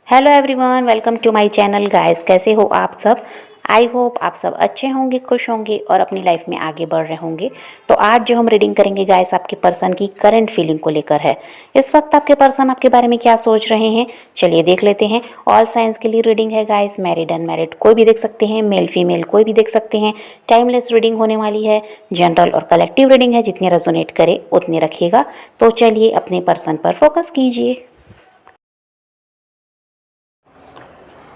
Hello everyone, welcome to my channel guys. कैसे हो आप सब? आई होप आप सब अच्छे होंगे, खुश होंगे और अपनी लाइफ में आगे बढ़ रहे होंगे। तो आज जो हम रीडिंग करेंगे गाइस, आपके पर्सन की करंट फीलिंग को लेकर है। इस वक्त आपके पर्सन आपके बारे में क्या सोच रहे हैं, चलिए देख लेते हैं। ऑल साइंस के लिए रीडिंग है गाइस, मैरिड अनमैरिड कोई भी देख सकते हैं, मेल फीमेल कोई भी देख सकते हैं। टाइमलेस रीडिंग होने वाली है, जनरल और कलेक्टिव रीडिंग है, जितनी रेजोनेट करे उतने रखिएगा। तो चलिए अपने पर्सन पर फोकस कीजिए।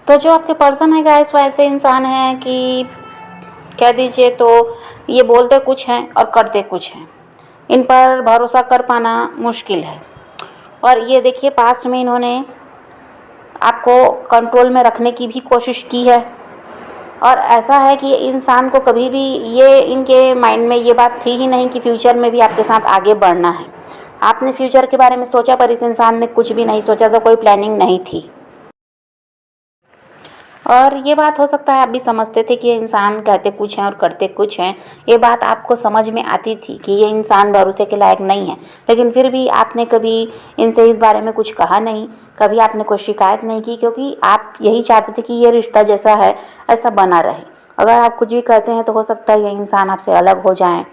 तो जो आपके पर्सन है गाइस, वो ऐसे इंसान हैं कि कह दीजिए तो ये बोलते कुछ हैं और करते कुछ हैं। इन पर भरोसा कर पाना मुश्किल है। और ये देखिए, पास्ट में इन्होंने आपको कंट्रोल में रखने की भी कोशिश की है। और ऐसा है कि इंसान को कभी भी ये इनके माइंड में ये बात थी ही नहीं कि फ्यूचर में भी आपके साथ आगे बढ़ना है। आपने फ्यूचर के बारे में सोचा, पर इस इंसान ने कुछ भी नहीं सोचा, तो कोई प्लानिंग नहीं थी। और ये बात हो सकता है आप भी समझते थे कि ये इंसान कहते कुछ हैं और करते कुछ हैं। ये बात आपको समझ में आती थी कि ये इंसान भरोसे के लायक नहीं है, लेकिन फिर भी आपने कभी इनसे इस बारे में कुछ कहा नहीं, कभी आपने कोई शिकायत नहीं की, क्योंकि आप यही चाहते थे कि ये रिश्ता जैसा है ऐसा बना रहे। अगर आप कुछ भी करते हैं तो हो सकता है ये इंसान आपसे अलग हो जाएं,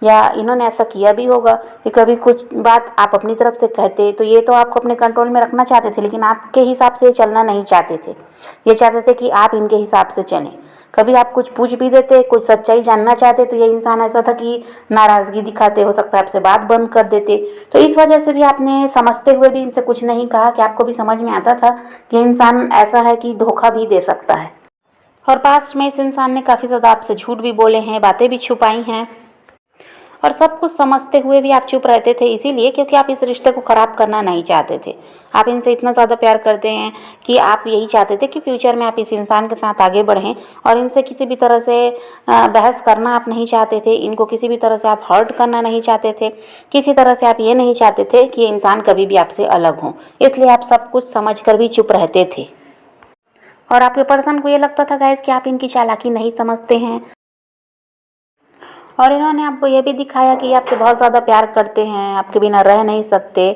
या इन्होंने ऐसा किया भी होगा कि कभी कुछ बात आप अपनी तरफ से कहते तो ये तो आपको अपने कंट्रोल में रखना चाहते थे, लेकिन आपके हिसाब से चलना नहीं चाहते थे। ये चाहते थे कि आप इनके हिसाब से चलें। कभी आप कुछ पूछ भी देते, कुछ सच्चाई जानना चाहते, तो ये इंसान ऐसा था कि नाराज़गी दिखाते, हो सकता है आपसे बात बंद कर देते। तो इस वजह से भी आपने समझते हुए भी इनसे कुछ नहीं कहा, कि आपको भी समझ में आता था कि इंसान ऐसा है कि धोखा भी दे सकता है। और पास्ट में इस इंसान ने काफ़ी ज़्यादा आपसे झूठ भी बोले हैं, बातें भी छुपाई हैं। और सब कुछ समझते हुए भी आप चुप रहते थे, इसीलिए क्योंकि आप इस रिश्ते को ख़राब करना नहीं चाहते थे। आप इनसे इतना ज़्यादा प्यार करते हैं कि आप यही चाहते थे कि फ्यूचर में आप इस इंसान के साथ आगे बढ़ें, और इनसे किसी भी तरह से बहस करना आप नहीं चाहते थे। इनको किसी भी तरह से आप हर्ट करना नहीं चाहते थे। किसी तरह से आप ये नहीं चाहते थे कि इंसान कभी भी आपसे अलग हो, इसलिए आप सब कुछ समझ कर भी चुप रहते थे। और आपके पर्सन को ये लगता था गाइस कि आप इनकी चालाकी नहीं समझते हैं। और इन्होंने आपको ये भी दिखाया कि ये आपसे बहुत ज़्यादा प्यार करते हैं, आपके बिना रह नहीं सकते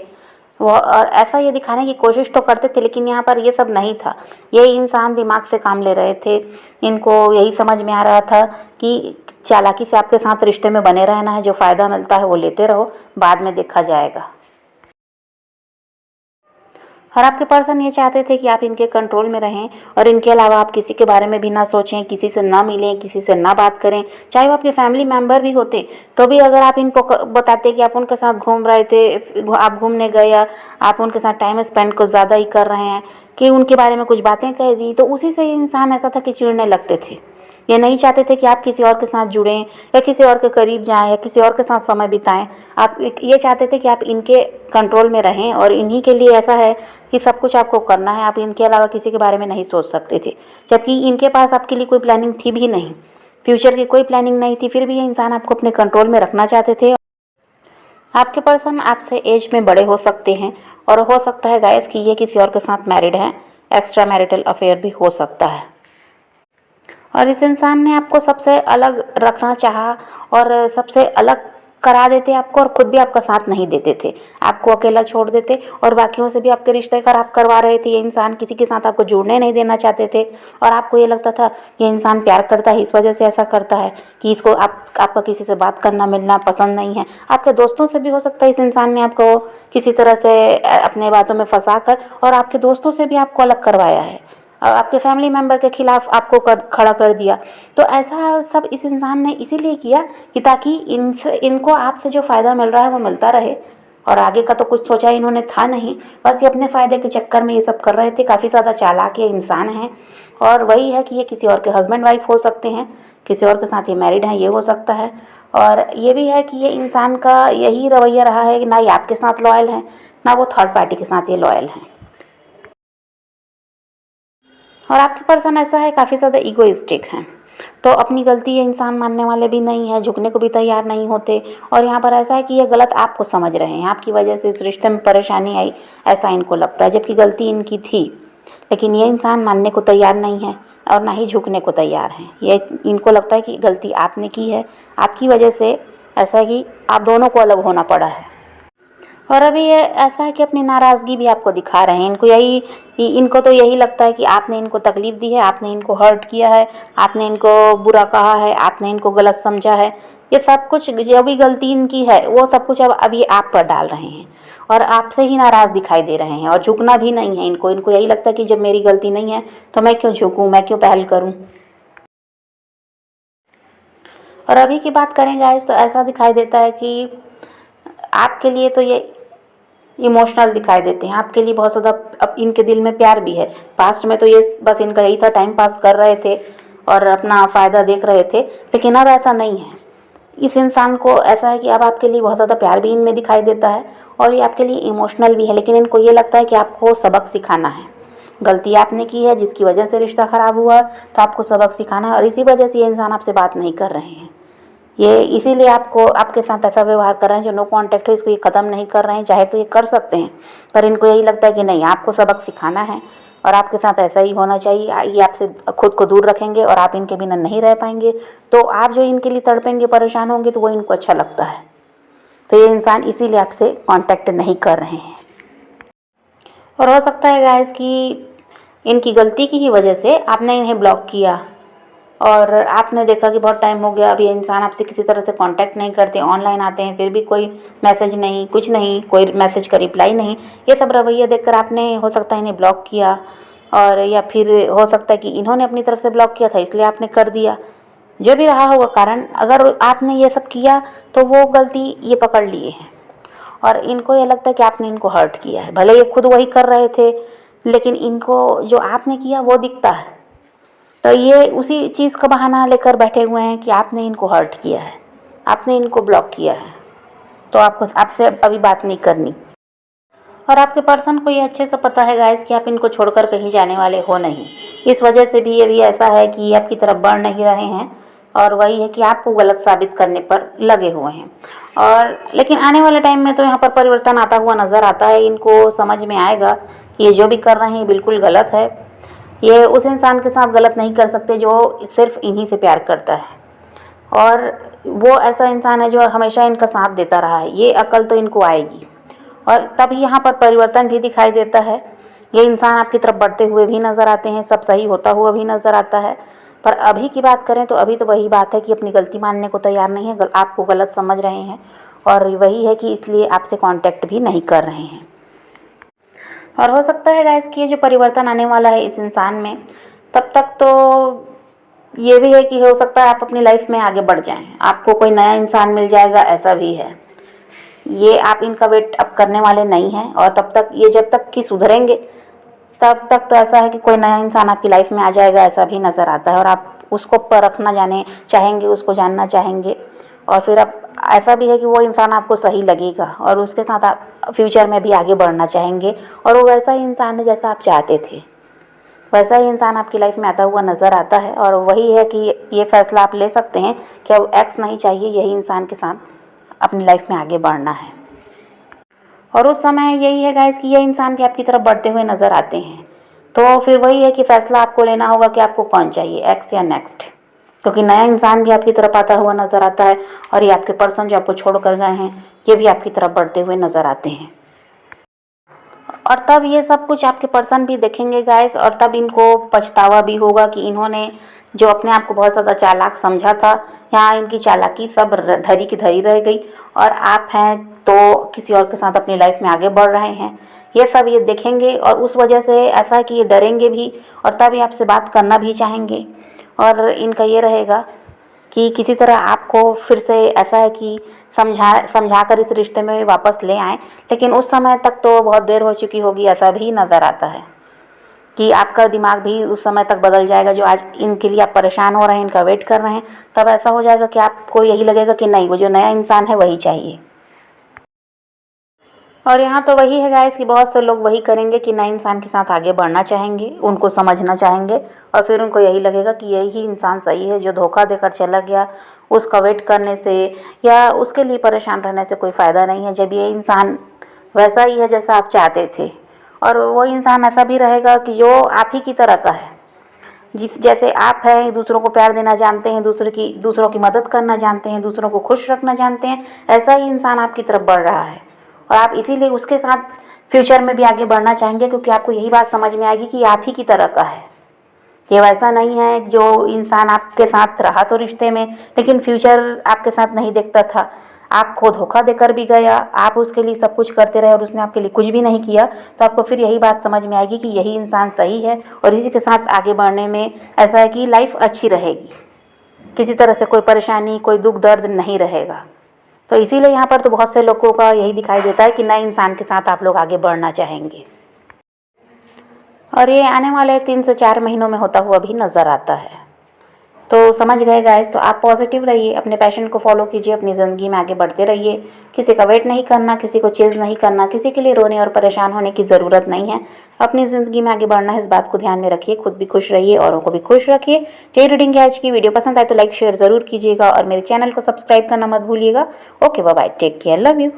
वो। और ऐसा ये दिखाने की कोशिश तो करते थे, लेकिन यहाँ पर ये सब नहीं था। ये इंसान दिमाग से काम ले रहे थे। इनको यही समझ में आ रहा था कि चालाकी से आपके साथ रिश्ते में बने रहना है, जो फ़ायदा मिलता है वो लेते रहो, बाद में देखा जाएगा। और आपके पर्सन ये चाहते थे कि आप इनके कंट्रोल में रहें, और इनके अलावा आप किसी के बारे में भी ना सोचें, किसी से ना मिलें, किसी से ना बात करें, चाहे वो आपके फैमिली मेम्बर भी होते। तो भी अगर आप इनको बताते कि आप उनके साथ घूम रहे थे, आप घूमने गए, या आप उनके साथ टाइम स्पेंड कुछ ज़्यादा ही कर रहे हैं, कि उनके बारे में कुछ बातें कह दी, तो उसी से इंसान ऐसा था कि चिढ़ने लगते थे। ये नहीं चाहते थे कि आप किसी और के साथ जुड़ें, या किसी और के करीब जाएं, या किसी और के साथ समय बिताएं। आप ये चाहते थे कि आप इनके कंट्रोल में रहें, और इन्हीं के लिए ऐसा है कि सब कुछ आपको करना है। आप इनके अलावा किसी के बारे में नहीं सोच सकते थे, जबकि इनके पास आपके लिए कोई प्लानिंग थी भी नहीं, फ्यूचर की कोई प्लानिंग नहीं थी। फिर भी ये इंसान आपको अपने कंट्रोल में रखना चाहते थे। आपके पर्सन आपसे एज में बड़े हो सकते हैं, और हो सकता है गाइस कि ये किसी और के साथ मैरिड हैं। एक्स्ट्रा मैरिटल अफेयर भी हो सकता है। और इस इंसान ने आपको सबसे अलग रखना चाहा, और सबसे अलग करा देते आपको, और खुद भी आपका साथ नहीं देते थे। आपको अकेला छोड़ देते, और बाकियों से भी आपके रिश्ते खराब करवा रहे थे। ये इंसान किसी के साथ आपको जुड़ने नहीं देना चाहते थे, और आपको ये लगता था ये इंसान प्यार करता है, इस वजह से ऐसा करता है कि इसको आपका किसी से बात करना मिलना पसंद नहीं है। आपके दोस्तों से भी हो सकता है इस इंसान ने आपको किसी तरह से अपने बातों में फंसा कर, और आपके दोस्तों से भी आपको अलग करवाया है, आपके फैमिली मेम्बर के खिलाफ आपको खड़ा कर दिया। तो ऐसा सब इस इंसान ने इसीलिए किया कि ताकि इनको आपसे जो फ़ायदा मिल रहा है वो मिलता रहे, और आगे का तो कुछ सोचा इन्होंने था नहीं। बस ये अपने फ़ायदे के चक्कर में ये सब कर रहे थे। काफ़ी ज़्यादा चालाक ये इंसान हैं, और वही है कि ये किसी और के हस्बैंड वाइफ हो सकते हैं, किसी और के साथ ये मैरिड हैं, ये हो सकता है। और ये भी है कि ये इंसान का यही रवैया रहा है कि ना ये आपके साथ लॉयल है, ना वो थर्ड पार्टी के साथ ये लॉयल हैं। और आपके पर्सन ऐसा है, काफ़ी ज़्यादा ईगोइस्टिक हैं। तो अपनी गलती ये इंसान मानने वाले भी नहीं है, झुकने को भी तैयार नहीं होते। और यहाँ पर ऐसा है कि ये गलत आपको समझ रहे हैं, आपकी वजह से इस रिश्ते में परेशानी आई, ऐसा इनको लगता है, जबकि गलती इनकी थी। लेकिन ये इंसान मानने को तैयार नहीं है, और ना ही झुकने को तैयार हैं। ये इनको लगता है कि गलती आपने की है, आपकी वजह से ऐसा है कि आप दोनों को अलग होना पड़ा है। और अभी ये ऐसा है कि अपनी नाराज़गी भी आपको दिखा रहे हैं। इनको तो यही लगता है कि आपने इनको तकलीफ़ दी है, आपने इनको हर्ट किया है, आपने इनको बुरा कहा है, आपने इनको गलत समझा है। ये सब कुछ जो भी गलती इनकी है वो सब कुछ अब अभी आप पर डाल रहे हैं और आपसे ही नाराज़ दिखाई दे रहे हैं और झुकना भी नहीं है इनको। इनको यही लगता है कि जब मेरी गलती नहीं है तो मैं क्यों झुकूँ, मैं क्यों पहल करूँ। और अभी की बात करें गाइस तो ऐसा दिखाई देता है कि आपके लिए तो ये इमोशनल दिखाई देते हैं, आपके लिए बहुत ज़्यादा अब इनके दिल में प्यार भी है। पास्ट में तो ये बस इनका यही था, टाइम पास कर रहे थे और अपना फ़ायदा देख रहे थे, लेकिन अब ऐसा नहीं है। इस इंसान को ऐसा है कि अब आपके लिए बहुत ज़्यादा प्यार भी इनमें दिखाई देता है और ये आपके लिए इमोशनल भी है, लेकिन इनको ये लगता है कि आपको सबक सिखाना है। गलती आपने की है जिसकी वजह से रिश्ता ख़राब हुआ, तो आपको सबक सिखाना है और इसी वजह से ये इंसान आपसे बात नहीं कर रहे हैं। ये इसीलिए आपके साथ ऐसा व्यवहार कर रहे हैं। जो नो कांटेक्ट है इसको ये ख़त्म नहीं कर रहे हैं, चाहे तो ये कर सकते हैं, पर इनको यही लगता है कि नहीं, आपको सबक सिखाना है और आपके साथ ऐसा ही होना चाहिए। ये आपसे खुद को दूर रखेंगे और आप इनके बिना नहीं रह पाएंगे, तो आप जो इनके लिए तड़पेंगे, परेशान होंगे, तो वो इनको अच्छा लगता है। तो ये इंसान इसीलिए आपसे कांटेक्ट नहीं कर रहे हैं। और हो सकता है गाइस कि इनकी गलती की ही वजह से आपने इन्हें ब्लॉक किया और आपने देखा कि बहुत टाइम हो गया, अब ये इंसान आपसे किसी तरह से कांटेक्ट नहीं करते, ऑनलाइन आते हैं फिर भी कोई मैसेज नहीं, कुछ नहीं, कोई मैसेज का रिप्लाई नहीं। ये सब रवैया देखकर आपने हो सकता है इन्हें ब्लॉक किया, और या फिर हो सकता है कि इन्होंने अपनी तरफ से ब्लॉक किया था इसलिए आपने कर दिया। जो भी रहा होगा कारण, अगर आपने ये सब किया तो वो गलती ये पकड़ लिए हैं और इनको ये लगता है कि आपने इनको हर्ट किया है। भले ये खुद वही कर रहे थे, लेकिन इनको जो आपने किया वो दिखता है, तो ये उसी चीज़ का बहाना लेकर बैठे हुए हैं कि आपने इनको हर्ट किया है, आपने इनको ब्लॉक किया है, तो आपको आपसे अभी बात नहीं करनी। और आपके पर्सन को ये अच्छे से पता है गाइस कि आप इनको छोड़कर कहीं जाने वाले हो नहीं। इस वजह से भी ये भी ऐसा है कि आपकी तरफ बढ़ नहीं रहे हैं और वही है कि आपको गलत साबित करने पर लगे हुए हैं। और लेकिन आने वाले टाइम में तो यहाँ पर परिवर्तन आता हुआ नज़र आता है। इनको समझ में आएगा कि ये जो भी कर रहे हैं ये बिल्कुल गलत है। ये उस इंसान के साथ गलत नहीं कर सकते जो सिर्फ इन्हीं से प्यार करता है, और वो ऐसा इंसान है जो हमेशा इनका साथ देता रहा है। ये अकल तो इनको आएगी और तभी यहाँ पर परिवर्तन भी दिखाई देता है। ये इंसान आपकी तरफ बढ़ते हुए भी नज़र आते हैं, सब सही होता हुआ भी नज़र आता है। पर अभी की बात करें तो अभी तो वही बात है कि अपनी गलती मानने को तैयार नहीं है, आपको गलत समझ रहे हैं और वही है कि इसलिए आपसे कांटेक्ट भी नहीं कर रहे हैं। और हो सकता है गाइस कि ये जो परिवर्तन आने वाला है इस इंसान में, तब तक तो ये भी है कि हो सकता है आप अपनी लाइफ में आगे बढ़ जाएं, आपको कोई नया इंसान मिल जाएगा, ऐसा भी है। ये आप इनका वेट अब करने वाले नहीं हैं और तब तक ये जब तक कि सुधरेंगे तब तक तो ऐसा है कि कोई नया इंसान आपकी लाइफ में आ जाएगा, ऐसा भी नज़र आता है। और आप उसको परखना जाने चाहेंगे, उसको जानना चाहेंगे और फिर आप ऐसा भी है कि वो इंसान आपको सही लगेगा और उसके साथ आप फ्यूचर में भी आगे बढ़ना चाहेंगे और वो वैसा ही इंसान है जैसा आप चाहते थे। वैसा ही इंसान आपकी लाइफ में आता हुआ नज़र आता है और वही है कि ये फैसला आप ले सकते हैं कि अब एक्स नहीं चाहिए, यही इंसान के साथ अपनी लाइफ में आगे बढ़ना है। और उस समय यही है गाइस कि ये इंसान भी आपकी तरफ बढ़ते हुए नज़र आते हैं, तो फिर वही है कि फ़ैसला आपको लेना होगा कि आपको कौन चाहिए, एक्स या नेक्स्ट। क्योंकि नया इंसान भी आपकी तरफ आता हुआ नज़र आता है और ये आपके पर्सन जो आपको छोड़ कर गए हैं ये भी आपकी तरफ बढ़ते हुए नज़र आते हैं। और तब ये सब कुछ आपके पर्सन भी देखेंगे गाइस और तब इनको पछतावा भी होगा कि इन्होंने जो अपने आप को बहुत ज़्यादा चालाक समझा था, यहाँ इनकी चालाकी सब धरी की धरी रह गई और आप हैं तो किसी और के साथ अपनी लाइफ में आगे बढ़ रहे हैं। ये सब ये देखेंगे और उस वजह से ऐसा है कि ये डरेंगे भी और तब ये आपसे बात करना भी चाहेंगे और इनका ये रहेगा कि किसी तरह आपको फिर से ऐसा है कि समझा कर इस रिश्ते में वापस ले आएँ, लेकिन उस समय तक तो बहुत देर हो चुकी होगी, ऐसा भी नज़र आता है कि आपका दिमाग भी उस समय तक बदल जाएगा। जो आज इनके लिए आप परेशान हो रहे हैं, इनका वेट कर रहे हैं, तब ऐसा हो जाएगा कि आपको यही लगेगा कि नहीं, वो जो नया इंसान है वही चाहिए। और यहाँ तो वही है गाइस कि बहुत से लोग वही करेंगे कि नए इंसान के साथ आगे बढ़ना चाहेंगे, उनको समझना चाहेंगे और फिर उनको यही लगेगा कि यही इंसान सही है। जो धोखा देकर चला गया उसका वेट करने से या उसके लिए परेशान रहने से कोई फ़ायदा नहीं है, जब ये इंसान वैसा ही है जैसा आप चाहते थे। और वो इंसान ऐसा भी रहेगा कि जो आप ही की तरह का है, जैसे आप हैं, दूसरों को प्यार देना जानते हैं, दूसरों की मदद करना जानते हैं, दूसरों को खुश रखना जानते हैं, ऐसा ही इंसान आपकी तरफ बढ़ रहा है और आप इसीलिए उसके साथ फ्यूचर में भी आगे बढ़ना चाहेंगे, क्योंकि आपको यही बात समझ में आएगी कि आप ही की तरह का है। ये वैसा नहीं है जो इंसान आपके साथ रहा तो रिश्ते में, लेकिन फ्यूचर आपके साथ नहीं देखता था, आपको धोखा देकर भी गया, आप उसके लिए सब कुछ करते रहे और उसने आपके लिए कुछ भी नहीं किया, तो आपको फिर यही बात समझ में आएगी कि यही इंसान सही है और इसी के साथ आगे बढ़ने में ऐसा है कि लाइफ अच्छी रहेगी, किसी तरह से कोई परेशानी, कोई दुख दर्द नहीं रहेगा। तो इसीलिए यहाँ पर तो बहुत से लोगों का यही दिखाई देता है कि नए इंसान के साथ आप लोग आगे बढ़ना चाहेंगे, और ये आने वाले 3 से 4 महीनों में होता हुआ भी नज़र आता है। तो समझ गए गाइस, तो आप पॉजिटिव रहिए, अपने पैशन को फॉलो कीजिए, अपनी ज़िंदगी में आगे बढ़ते रहिए, किसी का वेट नहीं करना, किसी को चेज़ नहीं करना, किसी के लिए रोने और परेशान होने की ज़रूरत नहीं है। अपनी ज़िंदगी में आगे बढ़ना है, इस बात को ध्यान में रखिए, खुद भी खुश रहिए, औरों को भी खुश रखिए। यही रीडिंग की आज की वीडियो पसंद आए तो लाइक शेयर ज़रूर कीजिएगा और मेरे चैनल को सब्सक्राइब करना मत भूलिएगा। Okay, bye bye, take care, love you.